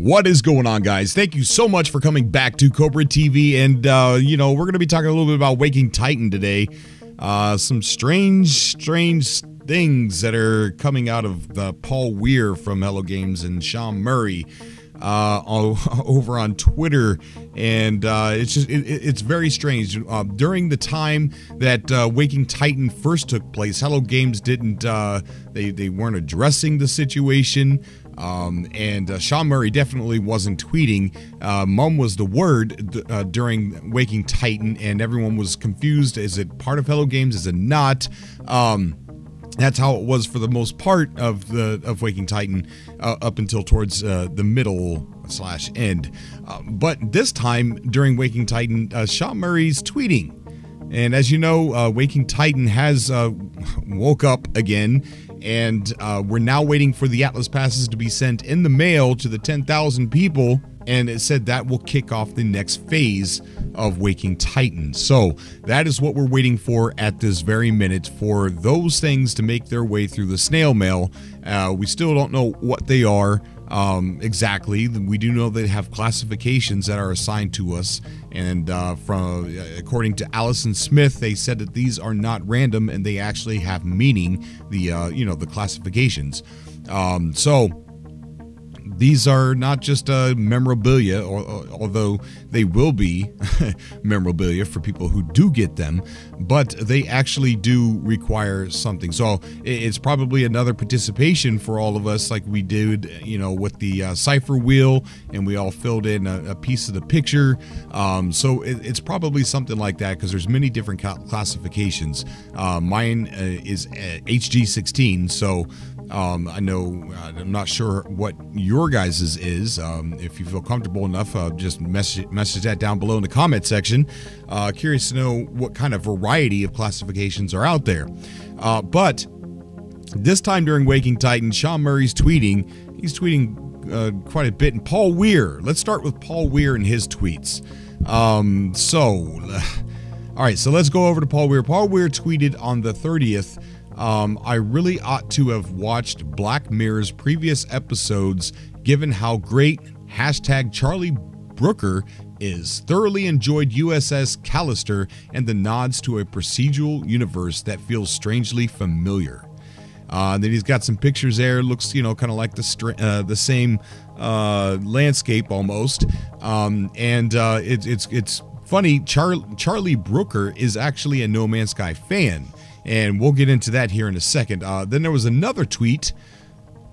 What is going on, guys? Thank you so much for coming back to Cobra TV, and we're going to be talking a little bit about Waking Titan today. Some strange things that are coming out of Paul Weir from Hello Games and Sean Murray over on Twitter, and it's very strange. During the time that Waking Titan first took place, Hello Games didn't they weren't addressing the situation. And Sean Murray definitely wasn't tweeting. Mum was the word during Waking Titan, and everyone was confused. Is it part of Hello Games? Is it not? That's how it was for the most part of Waking Titan up until towards the middle/end. But this time during Waking Titan, Sean Murray's tweeting. And as you know, Waking Titan has woke up again, and we're now waiting for the Atlas passes to be sent in the mail to the 10,000 people, and it said that will kick off the next phase of Waking Titan. So that is what we're waiting for at this very minute, for those things to make their way through the snail mail. We still don't know what they are exactly. We do know they have classifications that are assigned to us, and according to Allison Smith, they said that these are not random and they actually have meaning, the classifications. So these are not just memorabilia, although they will be memorabilia for people who do get them, but they actually do require something. So it's probably another participation for all of us, like we did, with the cipher wheel, and we all filled in a piece of the picture. So it's probably something like that, because there's many different classifications. Mine is HG16, so I know I'm not sure what your guys's is. If you feel comfortable enough, just message that down below in the comment section. Curious to know what kind of variety of classifications are out there. But this time during Waking Titan, Sean Murray's tweeting. He's tweeting quite a bit. And Paul Weir. Let's start with Paul Weir and his tweets. All right, so let's go over to Paul Weir. Paul Weir tweeted on the 30th. I really ought to have watched Black Mirror's previous episodes, given how great #Charlie Brooker is. Thoroughly enjoyed USS Callister and the nods to a procedural universe that feels strangely familiar. Then he's got some pictures there. Looks, kind of like the same landscape almost. It's funny. Charlie Brooker is actually a No Man's Sky fan. And we'll get into that here in a second. Then there was another tweet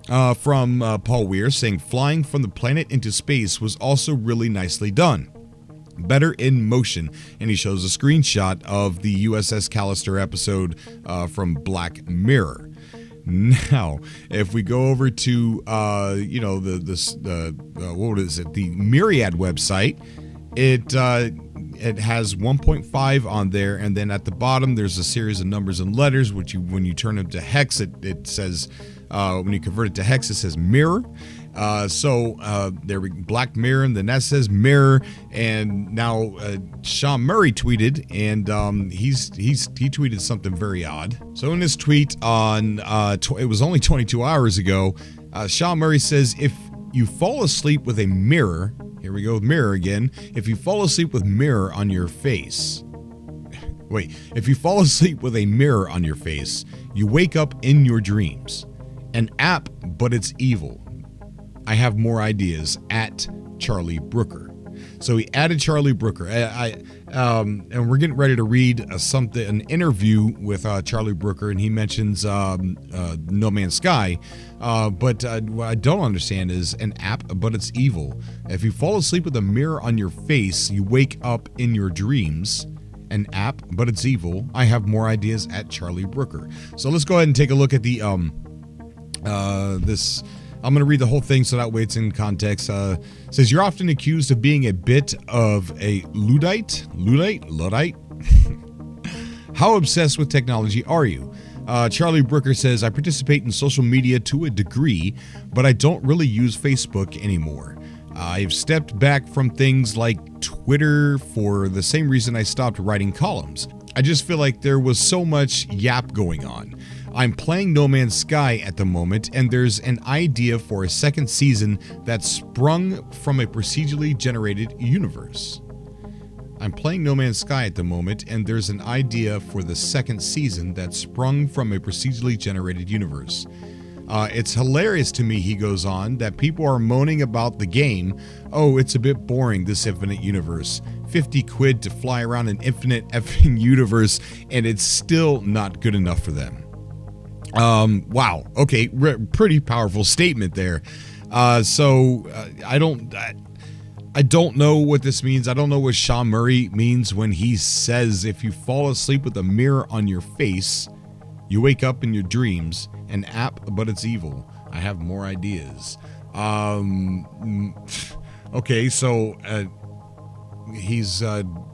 from Paul Weir saying, flying from the planet into space was also really nicely done. Better in motion. And he shows a screenshot of the USS Callister episode from Black Mirror. Now, if we go over to, what is it? The Myriad website, it has 1.5 on there, and then at the bottom there's a series of numbers and letters, which when you turn them to hex, it says, when you convert it to hex, it says mirror. There we Black Mirror, and then that says mirror. And now Sean Murray tweeted, and he tweeted something very odd. So in this tweet on it was only 22 hours ago, Sean Murray says, if you fall asleep with a mirror, here we go with mirror again. If you fall asleep with mirror on your face, if you fall asleep with a mirror on your face, you wake up in your dreams. An app, but it's evil. I have more ideas at Charlie Brooker. So he added Charlie Brooker. And we're getting ready to read an interview with Charlie Brooker, and he mentions No Man's Sky. But what I don't understand is an app, but it's evil. If you fall asleep with a mirror on your face, you wake up in your dreams. An app, but it's evil. I have more ideas at Charlie Brooker. So let's go ahead and take a look at the this. I'm going to read the whole thing so that way it's in context. Says, you're often accused of being a bit of a Luddite? How obsessed with technology are you? Charlie Brooker says, I participate in social media to a degree, but I don't really use Facebook anymore. I've stepped back from things like Twitter for the same reason I stopped writing columns. I just feel like there was so much yap going on. I'm playing No Man's Sky at the moment, and there's an idea for a second season that's sprung from a procedurally generated universe. I'm playing No Man's Sky at the moment, and there's an idea for the second season that's sprung from a procedurally generated universe. It's hilarious to me, he goes on, that people are moaning about the game. Oh, it's a bit boring, this infinite universe. 50 quid to fly around an infinite effing universe, and it's still not good enough for them. Wow. Okay, pretty powerful statement there. I don't know what this means. I don't know what Sean Murray means when he says if you fall asleep with a mirror on your face, you wake up in your dreams. An app, but it's evil. I have more ideas. Okay, so he's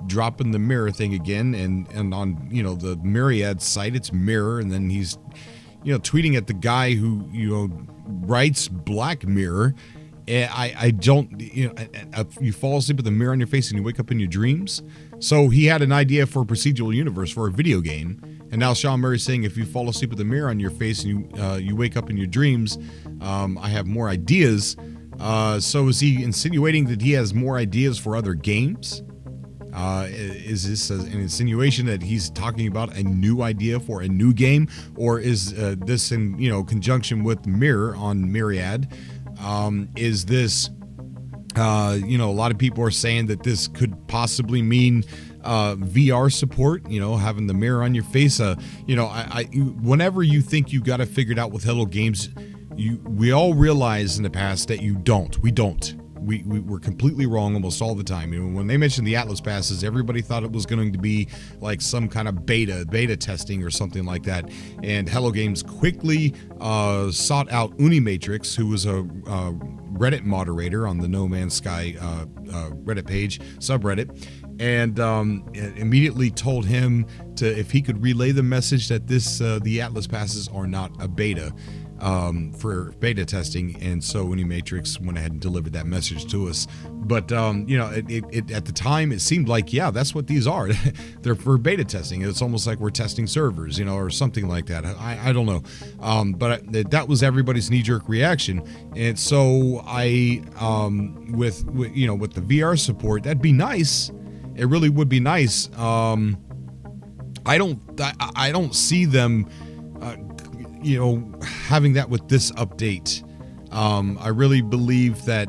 dropping the mirror thing again, and on the Myriad site, it's mirror, and then he's tweeting at the guy who writes Black Mirror. I don't, you fall asleep with a mirror on your face and you wake up in your dreams. So he had an idea for a procedural universe for a video game, and now Sean Murray's saying if you fall asleep with a mirror on your face and you wake up in your dreams, I have more ideas. So is he insinuating that he has more ideas for other games? Is this an insinuation that he's talking about a new idea for a new game, or is this in conjunction with Mirror on Myriad? Is this a lot of people are saying that this could possibly mean VR support, having the mirror on your face. Whenever you think you got it figured out with Hello Games, we all realize in the past that we don't. We're completely wrong almost all the time. When they mentioned the Atlas passes, everybody thought it was going to be like some kind of beta testing or something like that. And Hello Games quickly sought out Unimatrix, who was a Reddit moderator on the No Man's Sky Reddit page, subreddit, and immediately told him if he could relay the message that the Atlas passes are not a beta. For beta testing, and so Unimatrix went ahead and delivered that message to us. But at the time it seemed like, yeah, that's what these are. They're for beta testing. It's almost like we're testing servers, or something like that. I don't know, but that was everybody's knee-jerk reaction. And so with the VR support, that'd be nice. It really would be nice. I don't see them having that with this update. I really believe that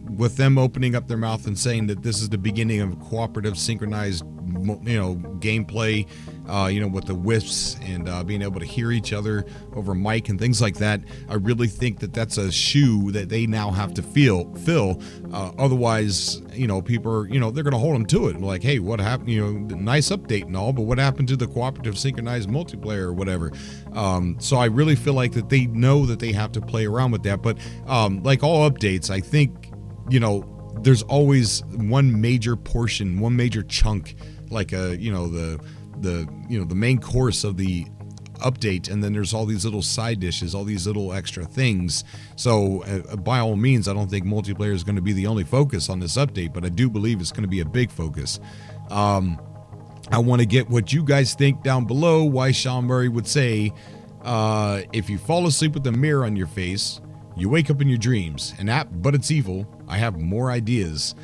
with them opening up their mouth and saying that this is the beginning of cooperative synchronized gameplay, with the whiffs and being able to hear each other over mic and things like that, I really think that that's a shoe that they now have to fill. Otherwise, people are, they're going to hold them to it. Like, hey, what happened? Nice update and all, but what happened to the cooperative synchronized multiplayer or whatever? So I really feel like that they know that they have to play around with that. But like all updates, I think, there's always one major portion, one major chunk, like the main course of the update, and then there's all these little side dishes, all these little extra things. So by all means, I don't think multiplayer is going to be the only focus on this update, but I do believe it's going to be a big focus. I want to get what you guys think down below, why Sean Murray would say, if you fall asleep with a mirror on your face, you wake up in your dreams. An app, but it's evil. I have more ideas.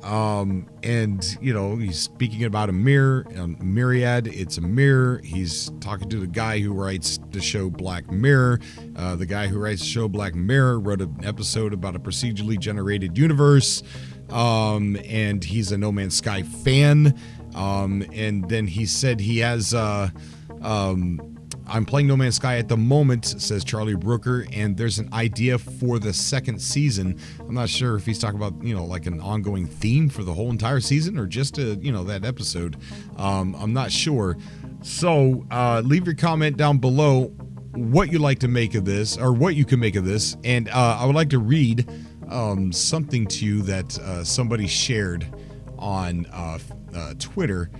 And he's speaking about a mirror, Myriad. It's a mirror. He's talking to the guy who writes the show Black Mirror. The guy who writes the show Black Mirror wrote an episode about a procedurally generated universe. And he's a No Man's Sky fan. And then he said he has, I'm playing No Man's Sky at the moment, says Charlie Brooker, and there's an idea for the second season. I'm not sure if he's talking about, like an ongoing theme for the whole entire season or just that episode. I'm not sure. So leave your comment down below what you like to make of this, or what you can make of this. And I would like to read something to you that somebody shared on Twitter.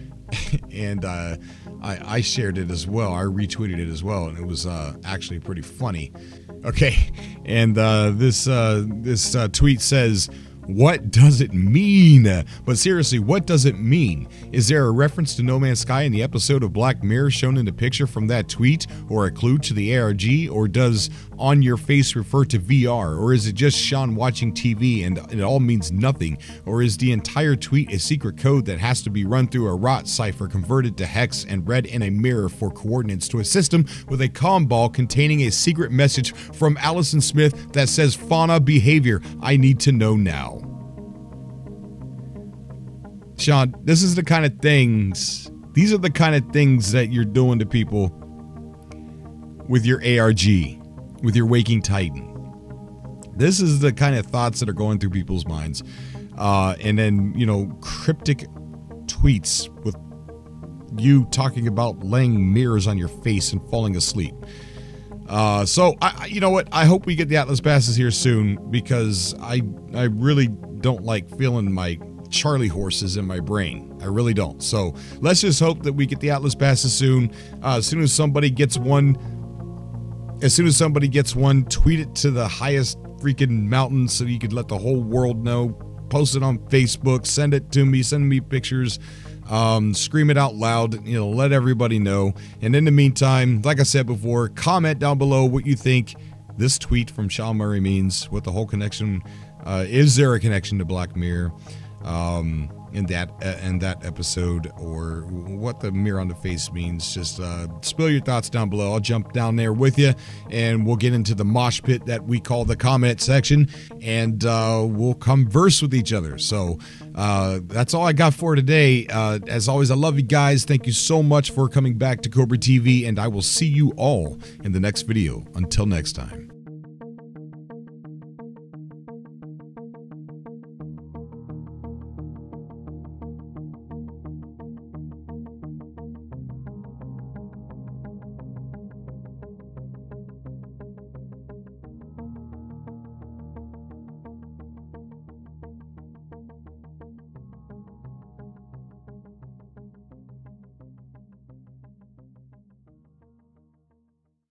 And I shared it as well. I retweeted it as well, and it was actually pretty funny. Okay, and this tweet says, What does it mean? But seriously, what does it mean? Is there a reference to No Man's Sky in the episode of Black Mirror shown in the picture from that tweet, or a clue to the ARG, or does on your face refer to VR, or is it just Sean watching TV and it all means nothing, or is the entire tweet a secret code that has to be run through a rot cipher converted to hex and read in a mirror for coordinates to a system with a comm ball containing a secret message from Allison Smith that says fauna behavior? I need to know now. Sean, this is the kind of things, these are the kind of things that you're doing to people with your ARG, with your Waking Titan. This is the kind of thoughts that are going through people's minds. And then, you know, cryptic tweets with you talking about laying mirrors on your face and falling asleep. So, you know what? I hope we get the Atlas passes here soon, because I really don't like feeling my Charlie horses in my brain. I really don't. So let's just hope that we get the Atlas passes soon. As soon as somebody gets one, tweet it to the highest freaking mountain so you could let the whole world know. Post it on Facebook, send it to me, send me pictures, scream it out loud, you know, let everybody know. And in the meantime, like I said before, comment down below what you think this tweet from Sean Murray means, what the whole connection, is there a connection to Black Mirror in that episode, or what the mirror on the face means. Just spill your thoughts down below. I'll jump down there with you, and we'll get into the mosh pit that we call the comment section, and we'll converse with each other. So that's all I got for today. As always, I love you guys. Thank you so much for coming back to Cobra TV, and I will see you all in the next video. Until next time.